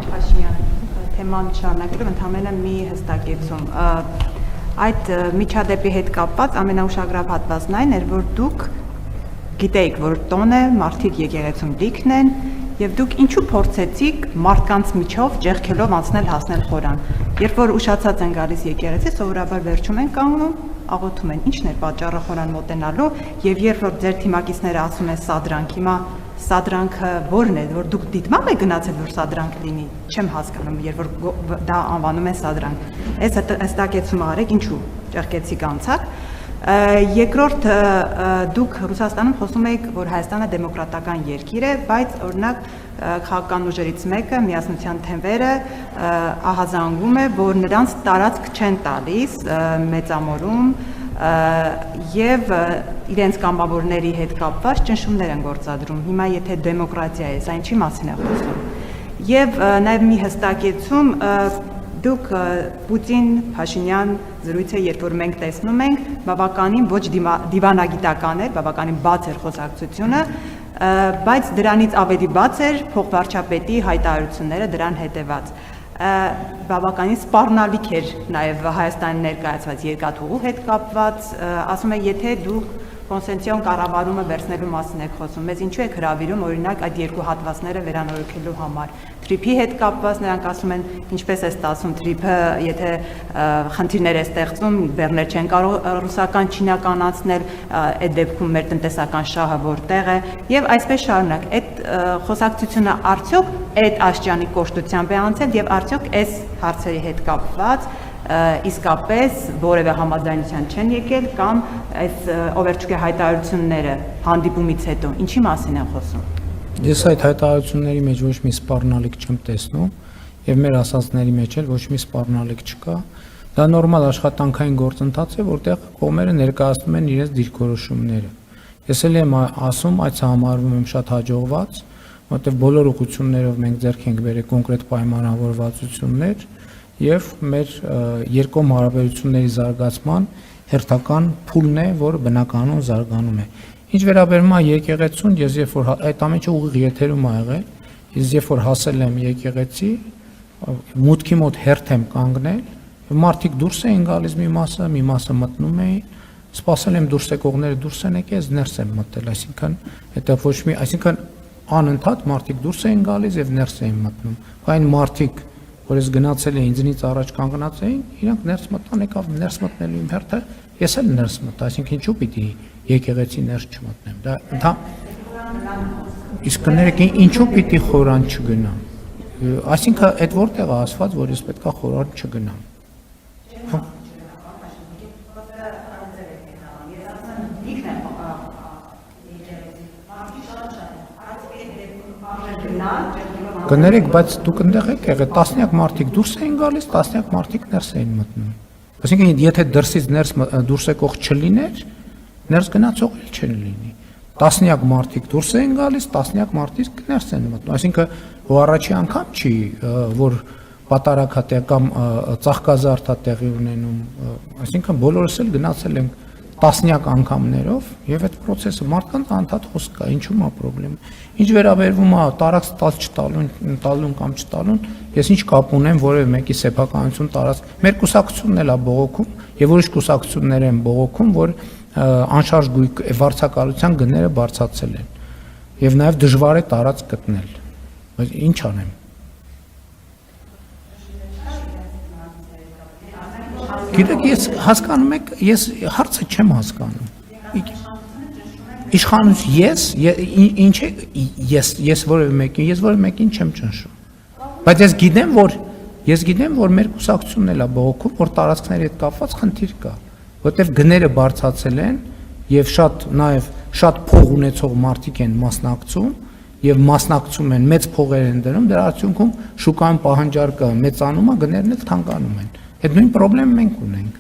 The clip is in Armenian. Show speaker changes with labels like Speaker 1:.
Speaker 1: Փաշինյան, թեման շարունակելով ընդհանրապես մի հստակեցում։ Այդ միջադեպի հետ կապված ամենաուշագրավ հատվածն այն էր, որ դուք գիտեիք, որ տոն է, մարդիկ եկեղեցում լիքն են, եւ դուք ինչու փորձեցիք մարդկանց միջով ջեղքելով անցնել հասնել խորան։ Երբ որ ուշացած են գալիս եկեղեցի, սովորաբար վերջում են կանգնում, աղոթում են, ինչն է պատճառը խորան մոտենալու, եւ երբ որ ձեր թիմակիցները ասում են սադրանք, հիմա սադրանքը ո՞րն է, որ դուք դիտմամբ եք գնացել, որ սադրանք լինի, չեմ հասկանում, երբ որ դա անվանում են սադրանք։ Այս հստակեցումը արեք, ինչու ջեղքեցիք անցակ։ Երկրորդ դուք Ռուսաստանում խոսում եք, որ Հայաստանը դեմոկրատական երկիր է, բայց օրինակ քաղաքական ուժերից մեկը միասնության թեմվերը ահազանգում է, որ նրանց տարածք չեն տալիս մեծամորում եւ իրենց կամավորների հետ կապված ճնշումներ են գործադրում։ Հիմա եթե դեմոկրատիա է, սա ինչի մասին է խոսում։ Եվ նաեւ մի հստակեցում դուք Պուտին, Փաշինյան զրույցը, երբ որ մենք տեսնում ենք, բավականին ոչ դիվանագիտական էր, բավականին բաց էր խոսակցությունը, բայց դրանից ավելի բաց էր փոխվարչապետի հայտարարությունները դրան հետևած։ Բավականին սպառնալիք էր նաև Հայաստանի ներկայացված երկաթուղու հետ կապված, ասում է, եթե դուք կոնսենսիոն կառավարումը վերցնելու մասին եք խոսում, մեզ ինչու եք հրավիրում օրինակ այդ երկու հատվածները վերանորոգելու համար։ Թրիփի հետ կապված նրանք ասում են, ինչպես է ստացվում թրիփը, եթե խնդիրներ է ստեղծում, բեռներ չեն կարող ռուսական չինականացնել, այդ դեպքում մեր տնտեսական շահը որտեղ է, եւ այսպես շարունակ։ Այդ խոսակցությունը արդյոք այդ աշճանի կոշտությամբ է անցել եւ արդյոք այս հարցերի հետ կապված իսկապես որևէ համաձայնության չեն եկել կամ այս օվերչուկե հայտարարությունները հանդիպումից հետո ինչի մասին են խոսում։
Speaker 2: Ես այդ հայտարարությունների մեջ ոչ մի սպառնալիք չեմ տեսնում եւ մեր ասածների մեջ էլ ոչ մի սպառնալիք չկա։ Դա նորմալ աշխատանքային գործընթաց է, որտեղ կողմերը ներկայացնում են իրենց դիրքորոշումները։ Ես էլ եմ ասում, այդ համարվում եմ շատ հաջողված, որտեղ բոլոր ուղղություններով մենք ձեռք ենք բերել կոնկրետ պայմանավորվածություններ եւ մեր երկկողմ հարաբերությունների զարգացման հերթական փուլն է, որը բնականon զարգանում է։ Ինչ վերաբերում է եկեղեցուն, ես երբ որ այդ ամենը ուղիղ եթերում ա եղել, ես երբ որ հասել եմ եկեղեցի, մուտքի մոտ հերթ եմ կանգնել, մարդիկ դուրս էին գալիս մի մասը մտնում էին, սպասել եմ դուրս եկողները դուրս են եկել, ես ներս եմ մտել, այսինքն անընդհատ մարդիկ դուրս էին գալիս եւ ներս էին մտնում։ Այն մարդիկ, որ ես գնացել էի ինձնից առաջ կանգնած էին, իրանք ներս մտան, եկավ ներս մտնելու իմ հերթը, ես էլ ներս մտա, այսինքն ինչու պիտի եկեղեցի ներս չմտնեմ։ Դա իսկ կներեք ինչու պիտի խորան չգնամ։ Այսինքն այդ որտեղ է ասված, որ ես պետքա խորան չգնամ։ Կներեք, բայց դուք այնտեղ եք եղել, տասնյակ մարդիկ դուրս էին գալիս, տասնյակ մարդիկ ներս էին մտնում։ Այսինքն եթե դրսից դուրս եկող չլիներ, ներս գնացող էլ չեն լինի։ Տասնյակ մարդիկ դուրս էին գալիս, տասնյակ մարդիկ ներս են մտնում։ Այսինքն հո առաջի անգամ չի, որ պատարագա կամ ծաղկազարդ է տեղի ունենում, այսինքն բոլորս էլ գնացել ենք տասնյակ անգամներով եւ այդ process-ը մարդկանց անդադ խոսք կա, ինչու՞մ է խնդրեմ։ Ինչ վերաբերվում է տարածք տալուն կամ չտալուն, ես ինչ կապ ունեմ որևէ մեկի սեփականություն տարածք։ Մեր կուսակցությունն էլ է բողոքում եւ ուրիշ կուսակցություններ են բողոքում, որ անշարժ գույք վարձակալության գները բարձրացել են եւ նաեւ դժվար է տարածք գտնել։ Բայց ինչ անեմ։ Գիտեք, ես հասկանում եք, ես հարցը չեմ հասկանում։ Իշխանություն ես որևէ մեկին չեմ ճնշում։ Բայց ես գիտեմ, որ մեր կուսակցությունն էլ է բողոքում, որ տարածքների հետ կապված խնդիր կա, որտեղ գները բարձրացել են եւ շատ փող ունեցող մարդիկ են մասնակցում եւ մասնակցում են, մեծ փողեր են դնում, դրա արդյունքում շուկայում պահանջարկը մեծանում է, գներն էլ թանկանում են։ Այդ նույն խնդրեմ մենք ունենք։